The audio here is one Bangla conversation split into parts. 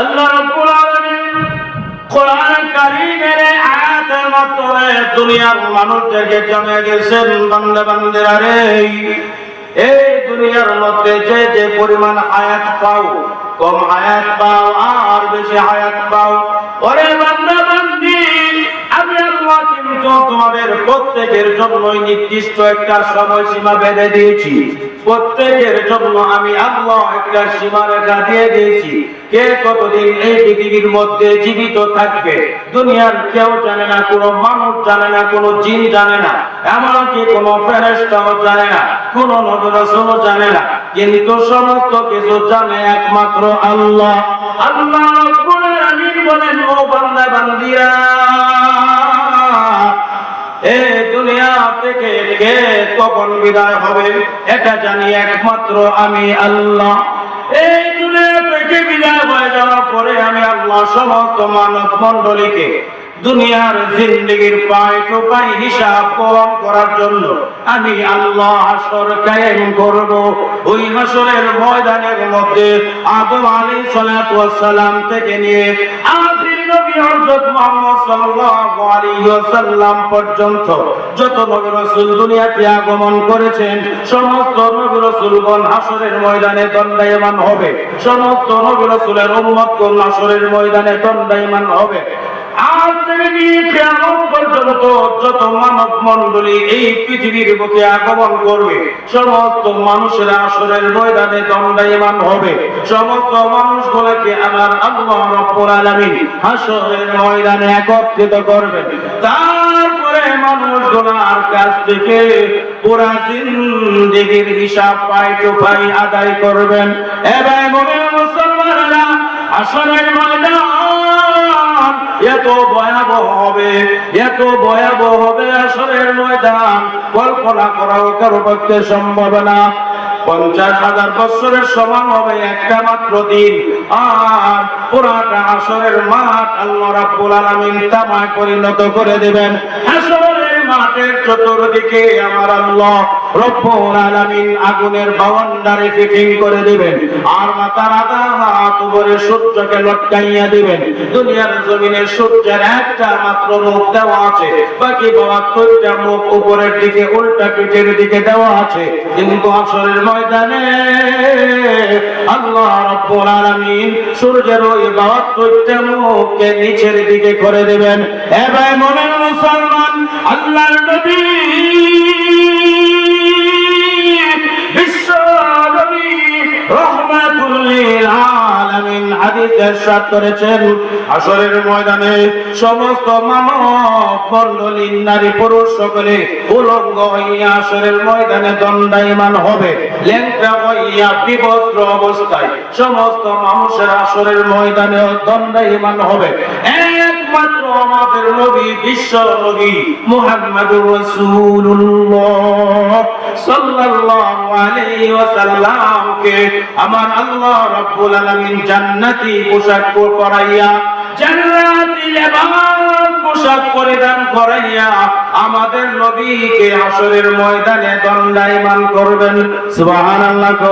আল্লাহ রাব্বুল আলামিন কোরআন কারীমের আয়াতের মাধ্যমে দুনিয়ার মানুষদেরকে জানিয়ে গেছেন, বান্দা বান্দিরা রে, এই দুনিয়ার মধ্যে যে যে পরিমাণ হায়াত পাও, কম হায়াত পাও আর বেশি হায়াত পাও, ওরে বান্দা বান্দি, আমি আল্লাহ কিন্তু তোমাদের প্রত্যেকের জন্যই নির্দিষ্ট একটা সময়সীমা বেঁধে দিয়েছি। প্রত্যেকের জন্য আমি আল্লাহ একটা সীমারেখা দিয়ে দিয়েছি। কে কতদিন এই পৃথিবীর মধ্যে জীবিত থাকবে দুনিয়ার কেউ জানে না, কোনো মানুষ জানে না, কোনো জিন জানে না, এমনকি কোনো ফেরেশতাও জানে না, কোনো নবী রাসূলও জানে না, কিন্তু সমস্ত কিছু জানে একমাত্র আল্লাহ। আল্লাহ রাব্বুল আলামিন বলেন, ও বান্দা বান্দিরা, এই দুনিয়া থেকে কে কখন বিদায় হবে এটা জানি একমাত্র আমি আল্লাহ। এই দুনিয়া থেকে বিদায় হয়ে যাওয়ার পরে আমি আল্লাহ সমস্ত মানব মণ্ডলীকে দুনিয়ার জিন্দেগির পায় তো পাই হিসাব কম করার জন্য আমি আল্লাহ হাসর কায়েম করব। ওই হাসরের ময়দানের মধ্যে আদম আলাইহিস সালাতু ওয়াস সালাম থেকে নিয়ে আখির নবী হযরত মুহাম্মদ সাল্লাল্লাহু আলাইহি ওয়াসাল্লাম পর্যন্ত যত নবী রাসূল দুনিয়াতে আগমন করেছেন সমস্ত নবী রাসূলগণ হাসরের ময়দানে দণ্ডায়মান হবে। সমস্ত নবী রাসূলের উম্মতগণ হাসরের ময়দানে দণ্ডায়মান হবে। আজ থেকে নিয়ে কিয়ামত পর্যন্ত যত মানব মণ্ডলী এই পৃথিবীর বুকে আগমন করবে সমস্ত মানুষেরা হাসরের ময়দানে দণ্ডায়মান হবে। সমস্ত মানুষগুলোকে আমার আল্লাহ রাব্বুল আলামিন হাসরের ময়দানে একত্রিত করবেন। তারপরে মানুষগুলোর কাছ থেকে পুরা জিন্দেগীর হিসাব পাই টু পাই আদায় করবেন। এবার মুমিন মুসলমানেরা, হাসরের ময়দান এত ভয়াবহ হবে, এত ভয়াবহ হবে হাসরের ময়দান, কল্পনা করাও কারো পক্ষে সম্ভব না। 50,000 বছরের সমান হবে একটা মাত্র দিন। আর পুরাটা হাসরের মাঠ আল্লাহ রাব্বুল আলামিন তামায় পরিণত করে দিবেন। হাসরের মাঠের চতুর্দিকে আমার আল্লাহ রব্বুল আলামিন আগুনের বাউন্ডারি ফিটিং করে দিবেন। আর মাথার আধা হাত উপরে সূর্যকে লটকাইয়া দিবেন। দুনিয়ার জমিনে সূর্যের একটা মাত্র মুখ দেওয়া আছে, বাকি 72টা মুখ উপরের দিকে উল্টা পিঠের দিকে দেওয়া আছে। কিন্তু হাসরের ময়দানে আল্লাহ রাব্বুল আলামিন সূর্যের ওই 72টা মুখকে নিচের দিকে করে দিবেন। এবার মুমিন মুসলমান, আল্লাহর নবী বিশ্ব নবী রাহমাতুল লিল আলামিন হাদিসে ইরশাদ করেছেন, হাসরের ময়দানে সমস্ত মানব মণ্ডলী নারী পুরুষ সকলে উলঙ্গ হইয়া হাসরের ময়দানে দণ্ডায়মান হবে। ল্যাংটা হইয়া বিবস্ত্র অবস্থায় সমস্ত মানুষের হাসরের ময়দানে দণ্ডায়মান হবে। একমাত্র আমাদের নবী বিশ্ব নবী মুহাম্মদুর রাসূলুল্লাহ সাল্লাল্লাহু আলাইহি ওয়াসাল্লামকে আমার আল্লাহ রাব্বুল আলামিন জান্নাতি পোশাক পরাইয়া, জান্নাতি লেবাস পোশাক পরিধান করাইয়া আমাদের নবীকে হাসরের ময়দানে দণ্ডায়মান করবেন। সুবহানাল্লাহ।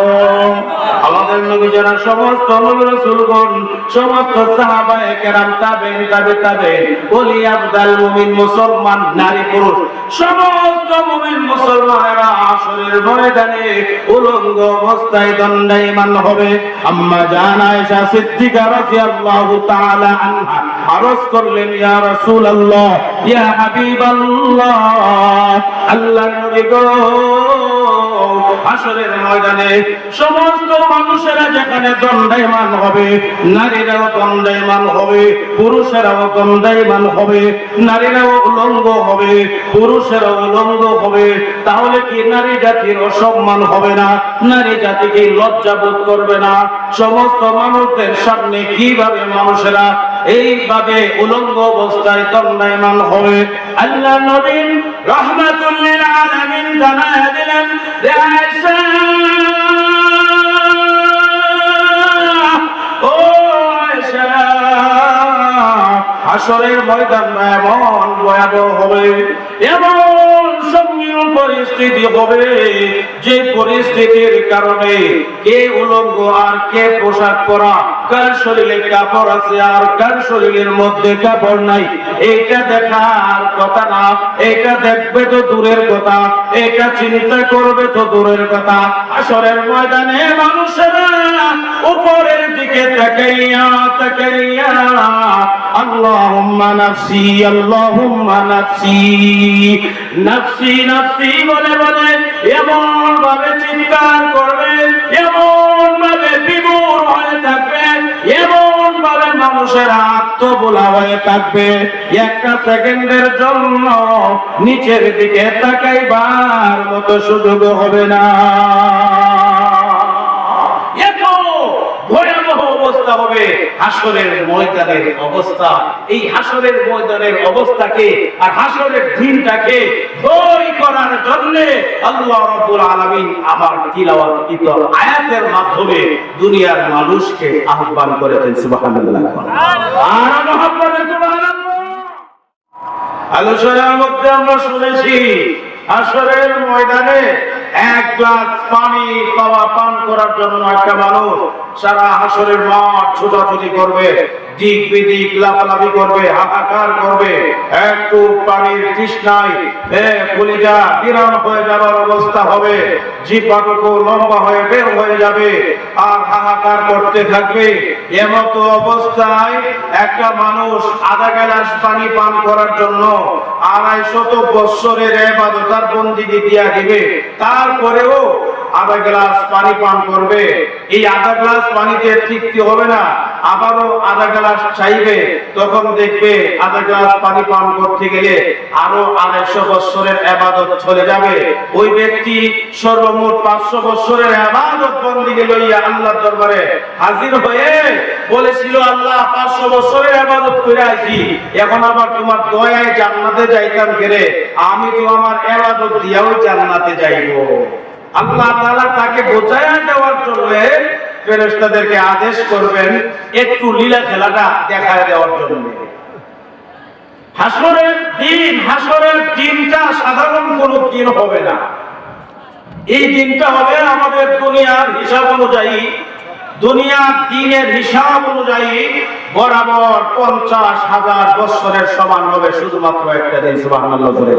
আমাদের নবী যারা সমস্ত নবী রাসূলগণ, সমস্ত সাহাবায়ে কেরাম, তাবেঈন, তাবেঈন, ওলি আবদাল মুমিন মুসলমান নারী পুরুষ সমস্ত মুমিন মুসলমানেরা হাসরের ময়দানে উলঙ্গ অবস্থায় দণ্ডায়মান হবে। আম্মা জান আয়েশা সিদ্দিকা রাদিয়াল্লাহু তাআলা আনহা আরজ করলেন, ইয়া রাসূলুল্লাহ, ইয়া হাবিবাল্লাহ, আল্লাহর নবী গো, হাসরের ময়দানে সমস্ত মানুষেরা যেখানে দণ্ডায়মান হবে, নারীরাও দণ্ডায়মান হবে, পুরুষেরাও দণ্ডায়মান হবে, নারীরাও উলঙ্গ হবে, পুরুষেরাও উলঙ্গ হবে, তাহলে কি নারী জাতির অসম্মান হবে না? নারী জাতি কি লজ্জাবোধ করবে না? সমস্ত মানুষদের সামনে কিভাবে মানুষেরা এইভাবে উলঙ্গ অবস্থায় দণ্ডায়মান হবে? আল্লাহ নবী রাহমাতুল লিল আলামিন জানায়া দিলেন, আয়েশা, ও আয়েশা, হাসরের ময়দান এমন ভয়াবহ হবে, এমন সঙ্গীন পরিস্থিতি হবে যে পরিস্থিতির কারণে কে উলঙ্গ আর কে পোশাক পরা কার শরীরে কাপড় আছে আর কার শরীরের মধ্যে কাপড় নাই, এইটা দেখার কথা না, এইটা দেখবে তো দূরের কথা, এইটা চিন্তা করবে তো দূরের কথা। হাশরের ময়দানে মানুষেরা উপরের দিকে তাকাইয়া তাকাইয়া আল্লাহুম্মা নাফসি আল্লাহুম্মা নাফসি নাফসি নাফসি বলে বলে এমন ভাবে চিৎকার করবে, এমন ভাবে বিমূঢ় হয়ে থাকবে, এমন ভাবে মানুষের আত্মভোলা হয়ে থাকবে, একটা সেকেন্ডের জন্য নিচের দিকে তাকাইবার মতো সুযোগ হবে না। ভয়াবহ অবস্থা হবে হাশরের ময়দানের অবস্থা। এই হাশরের ময়দানের অবস্থাকে আর হাশরের দিনটাকে ভয় করার জন্য আল্লাহ রাব্বুল আলামিন আমার তিলাওয়াতকৃত আয়াতের মাধ্যমে দুনিয়ার মানুষকে আহ্বান করেছেন। সুবহানাল্লাহ আর মুহাম্মদ সুবহানাল্লাহ। আলোচনার মধ্যে আমরা শুনেছি হাশরের ময়দানে এক গ্লাস পানি পান করার জন্য একটা মানুষ সারা হাশরের মাঠ ছোটাছুটি করবে, দিক বিদিক লাফালাফি করবে, হাহাকার করবে, একটু পানির তৃষ্ণায় কলিজা বিরাম হয়ে যাওয়ার অবস্থা হবে, জিহ্বাটুকু লম্বা হয়ে বের হয়ে যাবে আর হাহাকার করতে থাকবে। এমতো অবস্থায় একটা মানুষ আধা গ্লাস পানি পান করার জন্য 250 বছরের ইবাদত আর বন্দেগী দিয়া দিবে, তারপরেও আধা গ্লাস পানি পান করবে। এই আধা গ্লাস পানিতে তৃপ্তি হবে না, আবারও আধা গ্লাস চাইবে, তখন দেখবে আধা গ্লাস পানি পান করতে গেলে আরো 250 বছরের ইবাদত চলে যাবে। ওই ব্যক্তি সর্বমোট 500 বছরের ইবাদত বন্দেগী লইয়া আল্লাহর দরবারে হাজির হয়ে বলেছিল, আল্লাহ 500 বছরের ইবাদত করে আইছি, এখন আবার তোমার দয়ায় জান্নাতে যাইতাম কেরে, আমি তো আমার ইবাদত দিয়াও জান্নাতে যাইবো। আল্লাহ তাআলা তাকে বোঝায়া দেওয়ার জন্য ফেরেশতাদেরকে আদেশ করবেন একটু লীলা খেলাটা দেখায় দেওয়ার জন্য। হাশরের দিনটা সাধারণ কোনো দিন হবে না। এই দিনটা হবে আমাদের দুনিয়ার হিসাব অনুযায়ী, দুনিয়ার দিনের হিসাব অনুযায়ী বরাবর 50,000 বছরের সমান হবে শুধুমাত্র একটা দিন। সুবহানাল্লাহ বলে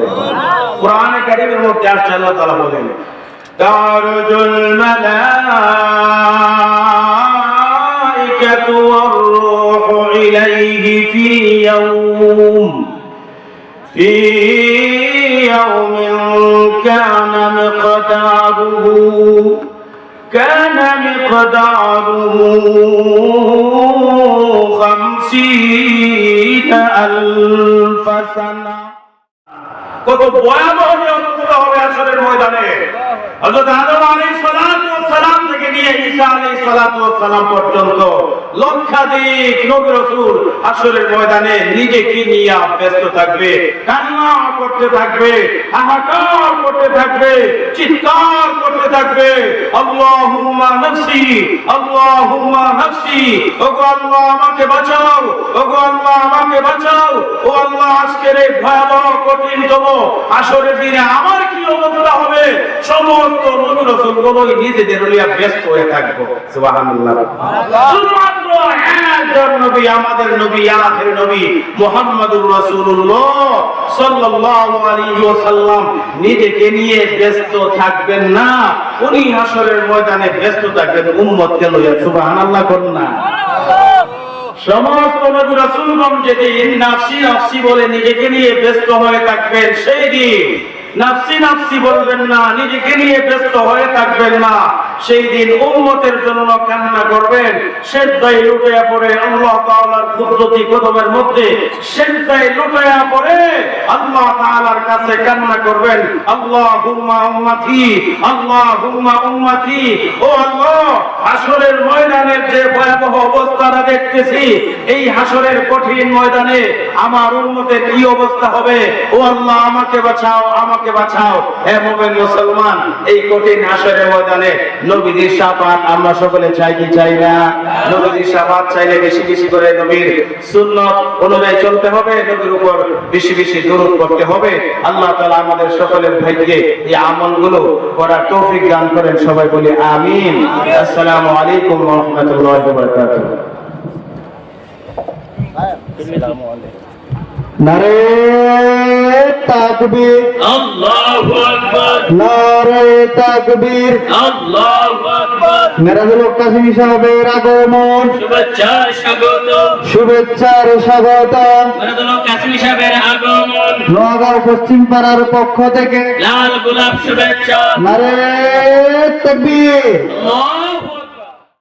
কোরআনে কারীমের মধ্যে আসছে, আল্লাহ তাআলা বলেন তারজুল মালাইকাতু ওয়ার রূহু ইলাইহি ফি ইয়াউমিন কানা মিকদারুহু 50,000 সানা। কত ভয়াবহ অবস্থা হবে হাশরের ময়দানে। হযরত আদম আলাইহিস সালাতু ওয়াস সালাম থেকে নিয়ে ঈসা আলাইহিস সালাতু ওয়াস সালাম পর্যন্ত লক্ষাধিক নবী রাসূল হাশরের ময়দানে নিজেকে নিয়ে ব্যস্ত থাকবে, কান্না করতে থাকবে, হাহাকার করতে থাকবে, চিৎকার করতে থাকবে, আল্লাহুম্মা নাফসি আল্লাহুম্মা নাফসি, ওগো আল্লাহ আমাকে বাঁচাও, ওগো আল্লাহ আমাকে বাঁচাও, ও আল্লাহ আজকের এই ভয়াবহ কঠিনতম হাশরের দিনে আমার কি অবস্থা হবে। সমস্ত নবী রাসূলগুলো নিজেদের নিয়ে ব্যস্ত হয়ে থাকবে। সুবহানাল্লাহ। শুধুমাত্র একজন নবী, আমাদের নবী, আখির নবী মুহাম্মদুর রাসূলুল্লাহ সাল্লাল্লাহু আলাইহি ওয়াসাল্লাম নিজেকে নিয়ে ব্যস্ত থাকবেন না, উনি হাশরের ময়দানে ব্যস্ত থাকবেন উম্মতকে লইয়া। সুবহানাল্লাহ করুন না। সমস্ত নবী রাসূলগণ যেদিন নাফসি নাফসি বলে নিজেকে নিয়ে ব্যস্ত হয়ে থাকবেন, সেই দিন নাফসি নাফসি বলবেন না, নিজেকে নিয়ে ব্যস্ত হয়ে থাকবেন না, সেই দিন উম্মতের জন্য কান্না করবেন, সিজদায় লুটায়া পড়ে আল্লাহ তাআলার কুদরতি কদমের মধ্যে সিজদায় লুটায়া পড়ে আল্লাহ তাআলার কাছে কান্না করবেন, আল্লাহুম্মা উম্মতি আল্লাহুম্মা উম্মতি। ও আল্লাহ, হাশরের ময়দানের যে ভয়াবহ অবস্থাটা দেখতেছি, এই হাশরের কঠিন ময়দানে আমার উম্মতের কি অবস্থা হবে, ও আল্লাহ আমাকে বাঁচাও, আমাকে বাঁচাও। হে মুমিন মুসলমান, এই কঠিন হাশরের ময়দানে নবীর শাফাত আমরা সকলে চাই কি চাই না? নবীর শাফাত চাইলে বেশি বেশি করে নবীর সুন্নাত অনুযায়ী চলতে হবে, নবীর উপর বেশি বেশি দরুদ পড়তে হবে। আল্লাহ তাআলা আমাদের সকলের ভাগ্যে এই আমলগুলো করার তৌফিক দান করেন। সবাই বলি আমিন। আসসালামু আলাইকুম ওয়া রাহমাতুল্লাহি ওয়া বারাকাতুহু। নারে তাকবীর, আল্লাহু আকবার, নারে তাকবীর। আল্লাহু আকবার। মেরাজুল হক কাসেমী সাহেবের আগমন, শুভেচ্ছা স্বাগত, শুভেচ্ছার স্বাগত। মেরাজুল হক কাসেমী সাহেবের আগমন, নোয়াগাঁও পশ্চিম পাড়ার পক্ষ থেকে লাল গোলাপ শুভেচ্ছা। নারে তাকবীর। আল্লাহু